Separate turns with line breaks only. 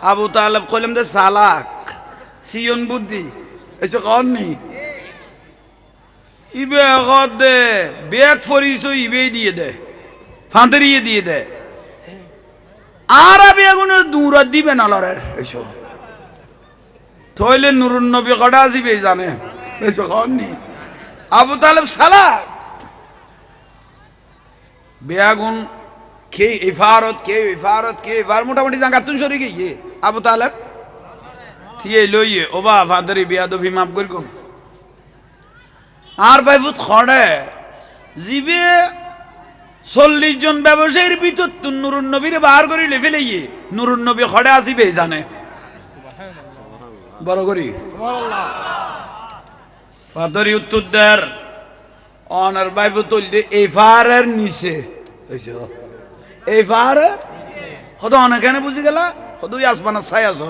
আবু তালেব কইলাম যে চালাক সিয়ন বুদ্ধি এসে কননি ইবে কর দে ব্যাগ ফরিস ইবে দিয়ে দে ফাঁদরিয়ে দিয়ে দে আর আবি এগুলো দূরা দিবে না লড়ের এসব থইলে নুরুন নবী কটা আসিবে জানে এসে কননি আবু তালেব চালাক বেয়াগুন কে ইফারত মোটামুটি জায়গা তুই সরে গিয়ে আবু তালেব থিয়ে লইয়ে ওবা ফাদারি বিয়াদফি মাফ করি কম আর ভাইভূত খড়ে জিবে 40 জন ব্যবসায়ীর ভিতর তুই নুরুন নবীরে বাহার করি লেফে লইয়ে নুরুন নবী খড়ে আসিবে জানে বড় করি ফাদারি উত্তর দের অনার ভাইভূত এফারের নিচে এই ফার কত অনেক বুঝি গেলা কত আসমানা ছাই আছো